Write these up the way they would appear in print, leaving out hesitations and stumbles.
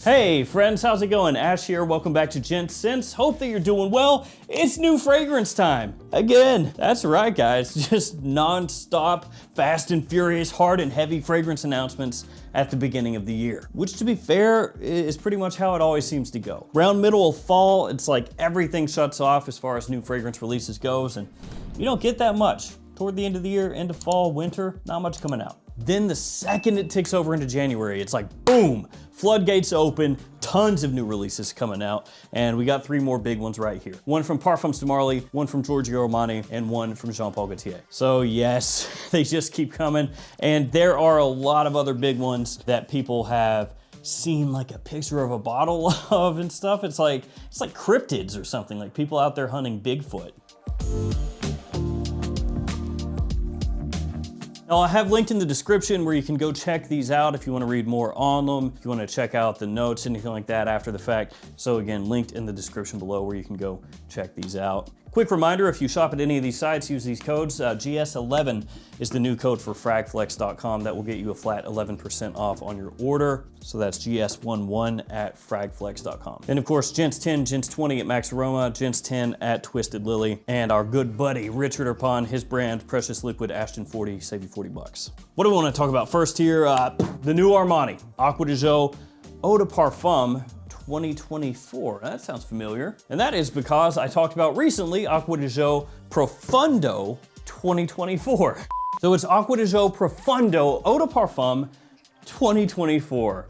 Hey friends, how's it going? Ash here, welcome back to Gents. Hope that you're doing well. It's new fragrance time. Again, that's right guys, just non-stop, fast and furious, hard and heavy fragrance announcements at the beginning of the year. Which to be fair, is pretty much how it always seems to go. Around middle of fall, it's like everything shuts off as far as new fragrance releases goes, and you don't get that much. Toward the end of the year, end of fall, winter, not much coming out. Then the second it ticks over into January, it's like boom, floodgates open, tons of new releases coming out, and we got 3 more big ones right here. One from Parfums de Marly, one from Gio Armani, and one from Gaultier. So yes, they just keep coming, and there are a lot of other big ones that people have seen like a picture of a bottle of and stuff. It's like cryptids or something, like people out there hunting Bigfoot. Now, I have linked in the description where you can go check these out if you want to read more on them, if you want to check out the notes, anything like that after the fact. So again, linked in the description below where you can go check these out. Quick reminder, if you shop at any of these sites, use these codes. GS11 is the new code for fragflex.com. That will get you a flat 11% off on your order. So that's GS11 at fragflex.com. And of course, Gents 10, Gents 20 at Max Aroma, Gents 10 at Twisted Lily, and our good buddy, Richard upon his brand, Precious Liquid Ashton 40, save you 40 bucks. What do we want to talk about first here? The new Armani, Acqua di Gio Eau de Parfum 2024. That sounds familiar. And that is because I talked about recently Acqua di Gio Profundo 2024. So it's Acqua di Gio Profundo Eau de Parfum 2024.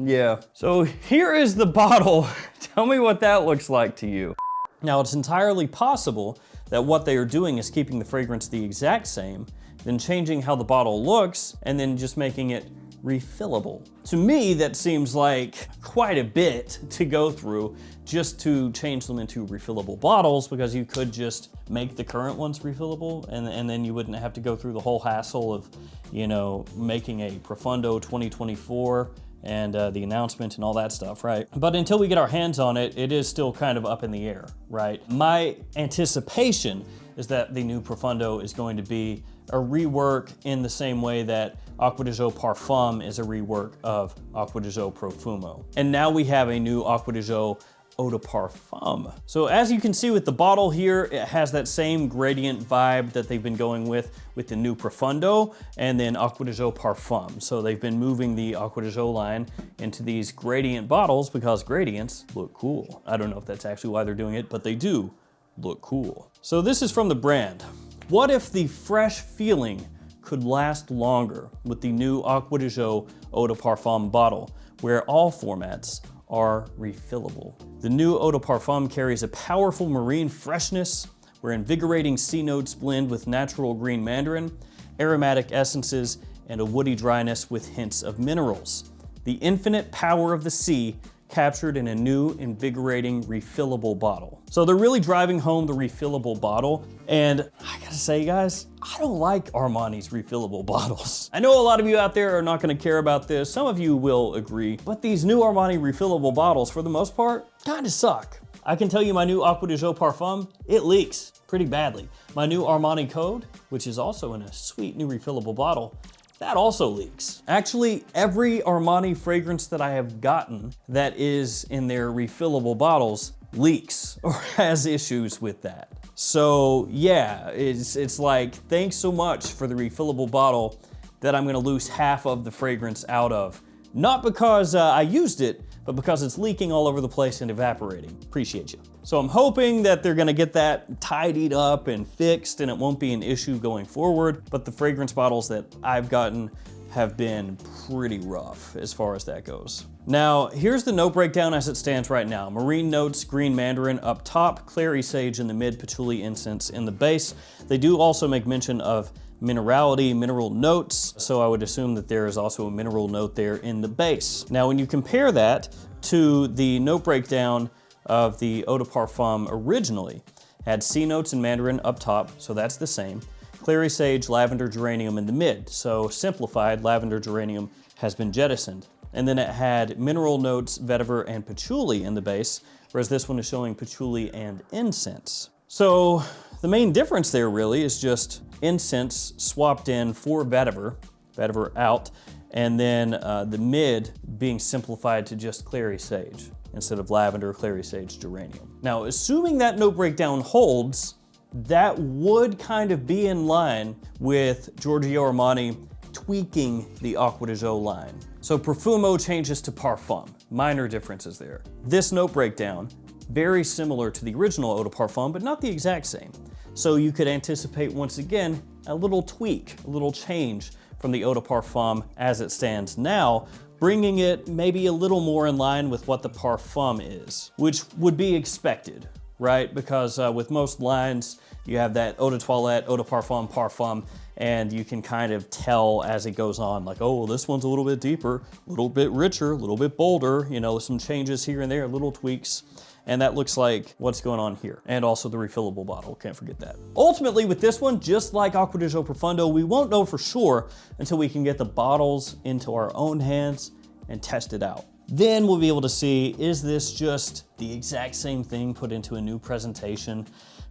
Yeah. So here is the bottle. Tell me what that looks like to you. Now, it's entirely possible that what they are doing is keeping the fragrance the exact same, then changing how the bottle looks, and then just making it refillable. To me, that seems like quite a bit to go through just to change them into refillable bottles, because you could just make the current ones refillable and then you wouldn't have to go through the whole hassle of, you know, making a Profundo 2024 and the announcement and all that stuff, right? But until we get our hands on it, it is still kind of up in the air, right? My anticipation is that the new Profundo is going to be a rework in the same way that Acqua di Gio Parfum is a rework of Acqua di Gio Profumo. And now we have a new Acqua di Gio Eau de Parfum. So as you can see with the bottle here, it has that same gradient vibe that they've been going with the new Profundo and then Acqua di Gio Parfum. So they've been moving the Acqua di Gio line into these gradient bottles because gradients look cool. I don't know if that's actually why they're doing it, but they do look cool. So this is from the brand. What if the fresh feeling could last longer with the new Acqua di Gio Eau de Parfum bottle, where all formats are refillable? The new Eau de Parfum carries a powerful marine freshness, where invigorating sea notes blend with natural green mandarin, aromatic essences, and a woody dryness with hints of minerals. The infinite power of the sea captured in a new, invigorating, refillable bottle. So they're really driving home the refillable bottle, and I gotta say, guys, I don't like Armani's refillable bottles. I know a lot of you out there are not gonna care about this, some of you will agree, but these new Armani refillable bottles, for the most part, kinda suck. I can tell you my new Acqua di Gio Parfum, it leaks pretty badly. My new Armani Code, which is also in a sweet new refillable bottle, that also leaks. Actually, every Armani fragrance that I have gotten that is in their refillable bottles leaks or has issues with that. So yeah, it's like, thanks so much for the refillable bottle that I'm gonna lose half of the fragrance out of. Not because I used it, but because it's leaking all over the place and evaporating. Appreciate you. So I'm hoping that they're gonna get that tidied up and fixed and it won't be an issue going forward, but the fragrance bottles that I've gotten have been pretty rough as far as that goes. Now, here's the note breakdown as it stands right now. Marine notes, green mandarin up top, clary sage in the mid, patchouli incense in the base. They do also make mention of minerality, mineral notes, so I would assume that there is also a mineral note there in the base. Now, when you compare that to the note breakdown of the Eau de Parfum originally, had sea notes and mandarin up top, so that's the same. Clary sage, lavender, geranium in the mid, so simplified, lavender, geranium has been jettisoned. And then it had mineral notes, vetiver, and patchouli in the base, whereas this one is showing patchouli and incense. So the main difference there really is just incense swapped in for vetiver, vetiver out, and then the mid being simplified to just clary sage instead of lavender, clary sage, geranium. Now, assuming that note breakdown holds, that would kind of be in line with Giorgio Armani tweaking the Acqua di Gio line. So Profumo changes to Parfum, minor differences there. This note breakdown, very similar to the original Eau de Parfum, but not the exact same. So you could anticipate, once again, a little tweak, a little change from the Eau de Parfum as it stands now, bringing it maybe a little more in line with what the Parfum is, which would be expected, right? Because with most lines, you have that Eau de Toilette, Eau de Parfum, Parfum, and you can kind of tell as it goes on, like, oh, well, this one's a little bit deeper, a little bit richer, a little bit bolder, you know, some changes here and there, little tweaks. And that looks like what's going on here. And also the refillable bottle, can't forget that. Ultimately with this one, just like Acqua di Gio Profondo, we won't know for sure until we can get the bottles into our own hands and test it out. Then we'll be able to see, is this just the exact same thing put into a new presentation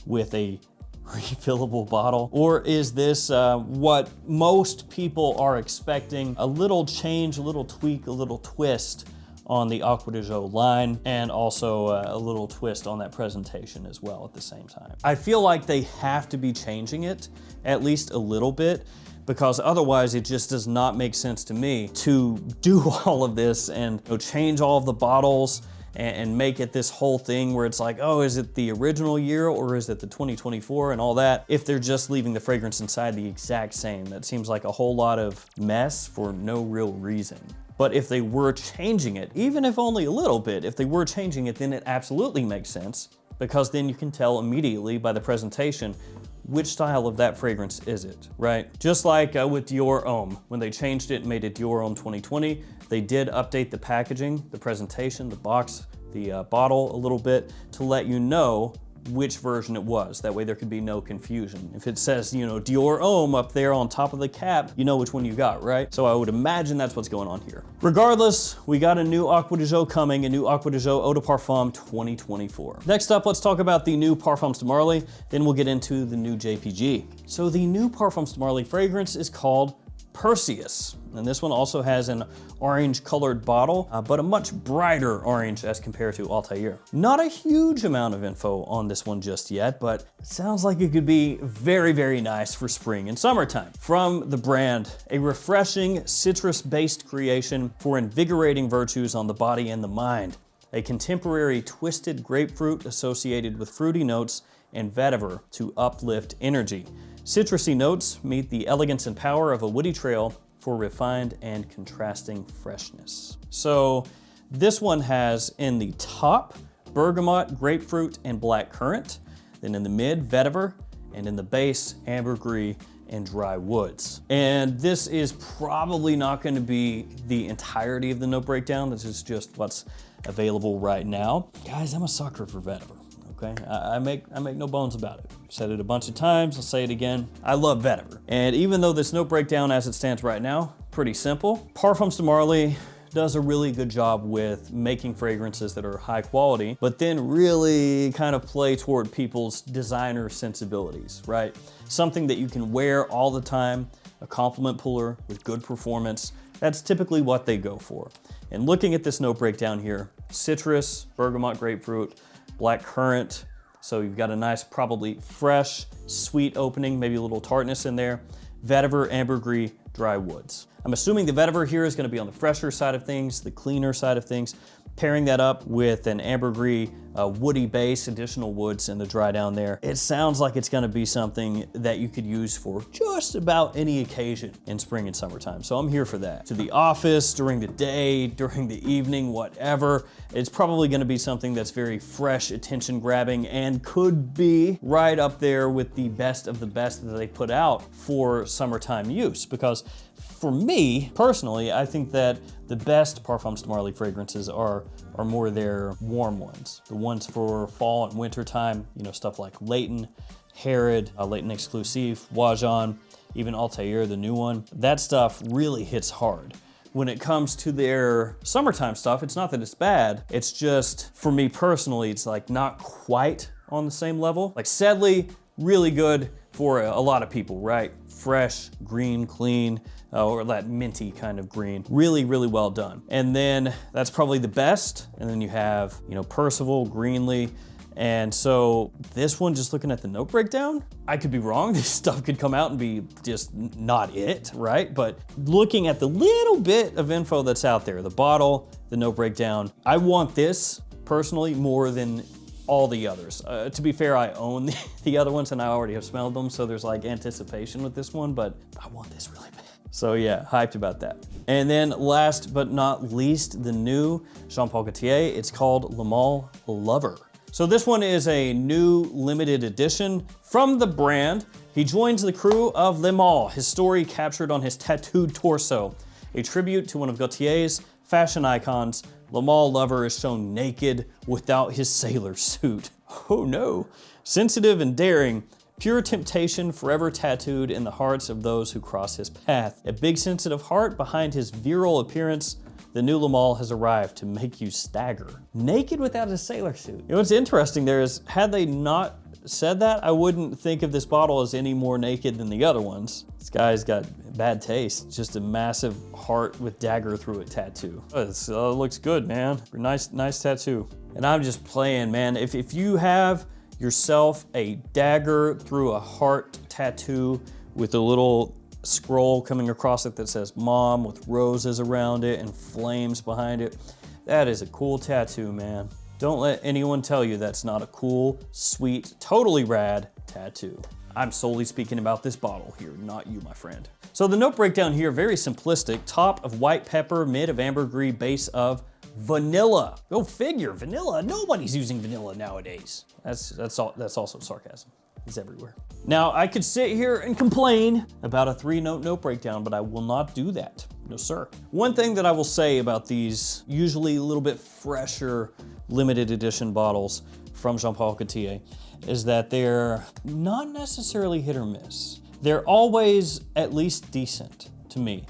with a refillable bottle? Or is this what most people are expecting, a little change, a little tweak, a little twist on the Acqua di Gio line, and also a little twist on that presentation as well at the same time. I feel like they have to be changing it at least a little bit, because otherwise it just does not make sense to me to do all of this and, you know, change all of the bottles and make it this whole thing where it's like, oh, is it the original year or is it the 2024 and all that, if they're just leaving the fragrance inside the exact same. That seems like a whole lot of mess for no real reason. But if they were changing it, even if only a little bit, if they were changing it, then it absolutely makes sense, because then you can tell immediately by the presentation which style of that fragrance is it, right? Just like with Dior Homme, when they changed it and made it Dior Homme 2020, they did update the packaging, the presentation, the box, the bottle a little bit to let you know which version it was. That way there could be no confusion. If it says, you know, Dior Homme up there on top of the cap, you know which one you got, right? So I would imagine that's what's going on here. Regardless, we got a new Acqua di Gio coming, a new Acqua di Gio Eau de Parfum 2024. Next up, let's talk about the new Parfums de Marly, then we'll get into the new JPG. So the new Parfums de Marly fragrance is called Perseus. And this one also has an orange colored bottle, but a much brighter orange as compared to Altair. Not a huge amount of info on this one just yet, but it sounds like it could be very, very nice for spring and summertime. From the brand, a refreshing citrus-based creation for invigorating virtues on the body and the mind. A contemporary twisted grapefruit associated with fruity notes and vetiver to uplift energy. Citrusy notes meet the elegance and power of a woody trail for refined and contrasting freshness. So this one has in the top, bergamot, grapefruit, and black currant. Then in the mid, vetiver, and in the base, ambergris and dry woods. And this is probably not going to be the entirety of the note breakdown. This is just what's available right now. Guys, I'm a sucker for vetiver. Okay, I make no bones about it. I've said it a bunch of times, I'll say it again. I love vetiver. And even though this note breakdown as it stands right now, pretty simple, Parfums de Marly does a really good job with making fragrances that are high quality, but then really kind of play toward people's designer sensibilities, right? Something that you can wear all the time, a compliment puller with good performance. That's typically what they go for. And looking at this note breakdown here, citrus, bergamot, grapefruit, black currant. So you've got a nice, probably fresh, sweet opening, maybe a little tartness in there. Vetiver, ambergris, dry woods. I'm assuming the vetiver here is gonna be on the fresher side of things, the cleaner side of things. Pairing that up with an ambergris, woody base, additional woods in the dry down there. It sounds like it's gonna be something that you could use for just about any occasion in spring and summertime. So I'm here for that. To the office, during the day, during the evening, whatever. It's probably gonna be something that's very fresh, attention grabbing, and could be right up there with the best of the best that they put out for summertime use. Because for me, personally, I think that the best Parfums de Marly fragrances are more their warm ones. The ones for fall and winter time, you know, stuff like Leighton, Herod, Leighton Exclusive, Wajan, even Altair, the new one. That stuff really hits hard. When it comes to their summertime stuff, it's not that it's bad, it's just, for me personally, it's like not quite on the same level. Like Sedley, really good for a lot of people, right? fresh, green, clean, or that minty kind of green. Really, really well done. And then that's probably the best. And then you have, you know, Percival, Greenly. And so this one, just looking at the note breakdown, I could be wrong. This stuff could come out and be just not it, right? But looking at the little bit of info that's out there, the bottle, the note breakdown, I want this personally more than all the others. To be fair, I own the other ones and I already have smelled them, so there's like anticipation with this one, but I want this really bad. So yeah, hyped about that. And then last but not least, the new Jean Paul Gaultier. It's called Le Male Lover. So this one is a new limited edition from the brand. He joins the crew of Le Male, his story captured on his tattooed torso. A tribute to one of Gaultier's fashion icons, Le Male Lover is shown naked without his sailor suit. Oh no. Sensitive and daring, pure temptation forever tattooed in the hearts of those who cross his path. A big sensitive heart behind his virile appearance, the new Le Male has arrived to make you stagger. Naked without a sailor suit. You know what's interesting there is, had they not said that, I wouldn't think of this bottle as any more naked than the other ones. This guy's got bad taste. Just a massive heart with dagger through it tattoo. It looks good, man. Nice tattoo. And I'm just playing, man. If you have yourself a dagger through a heart tattoo with a little scroll coming across it that says mom with roses around it and flames behind it, that is a cool tattoo, man. Don't let anyone tell you that's not a cool, sweet, totally rad tattoo. I'm solely speaking about this bottle here, not you, my friend. So the note breakdown here, very simplistic. Top of white pepper, mid of ambergris, base of vanilla. Go figure, vanilla. Nobody's using vanilla nowadays. That's also sarcasm. It's everywhere. Now, I could sit here and complain about a 3-note note breakdown, but I will not do that. No, sir. One thing that I will say about these usually a little bit fresher limited edition bottles from Jean Paul Gaultier is that they're not necessarily hit or miss. They're always at least decent to me,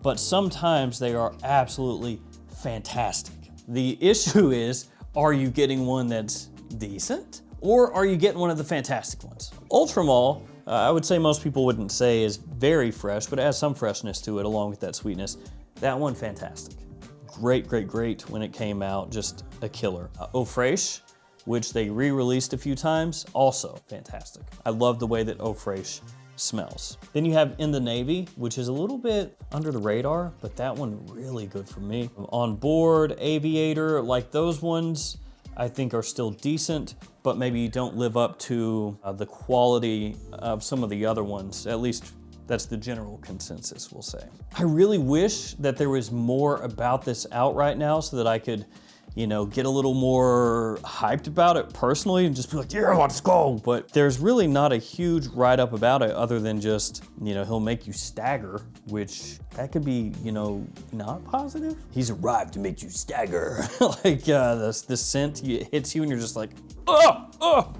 but sometimes they are absolutely fantastic. The issue is, are you getting one that's decent? Or are you getting one of the fantastic ones? Ultramall, I would say most people wouldn't say is very fresh, but it has some freshness to it along with that sweetness. That one, fantastic. Great, great, great when it came out, just a killer. Eau Fraiche, which they re-released a few times, also fantastic. I love the way that Eau Fraiche smells. Then you have In the Navy, which is a little bit under the radar, but that one really good for me. On Board, Aviator, like those ones, I think are still decent, but maybe don't live up to the quality of some of the other ones. At least that's the general consensus, we'll say. I really wish that there was more about this out right now so that I could, you know, get a little more hyped about it personally and just be like, yeah, let's go. But there's really not a huge write-up about it other than just, you know, he'll make you stagger, which that could be, you know, not positive. He's arrived to make you stagger. Like the scent hits you and you're just like, oh, oh.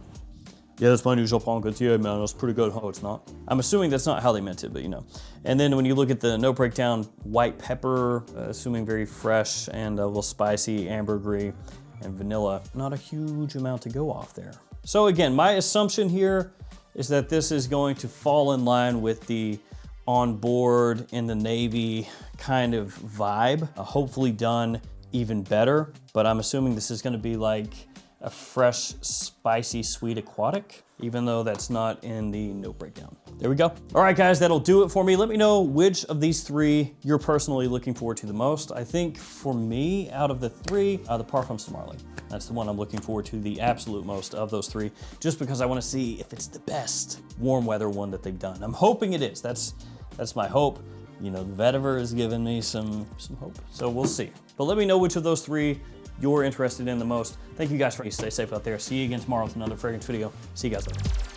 Yeah, that's my new Jean Paul Gaultier, man. That's pretty good. Oh, it's not. I'm assuming that's not how they meant it, but you know. And then when you look at the note breakdown, white pepper, assuming very fresh and a little spicy, ambergris, and vanilla. Not a huge amount to go off there. So again, my assumption here is that this is going to fall in line with the On Board, In the Navy kind of vibe. Hopefully done even better, but I'm assuming this is gonna be like a fresh, spicy, sweet aquatic, even though that's not in the note breakdown. There we go. All right, guys, that'll do it for me. Let me know which of these three you're personally looking forward to the most. I think for me, out of the three, the Parfums de Marly. That's the one I'm looking forward to the absolute most of those three, just because I wanna see if it's the best warm weather one that they've done. I'm hoping it is. That's my hope. You know, the vetiver has given me some hope, so we'll see. But let me know which of those three you're interested in the most. Thank you guys for stay safe out there. See you again tomorrow with another fragrance video. See you guys later.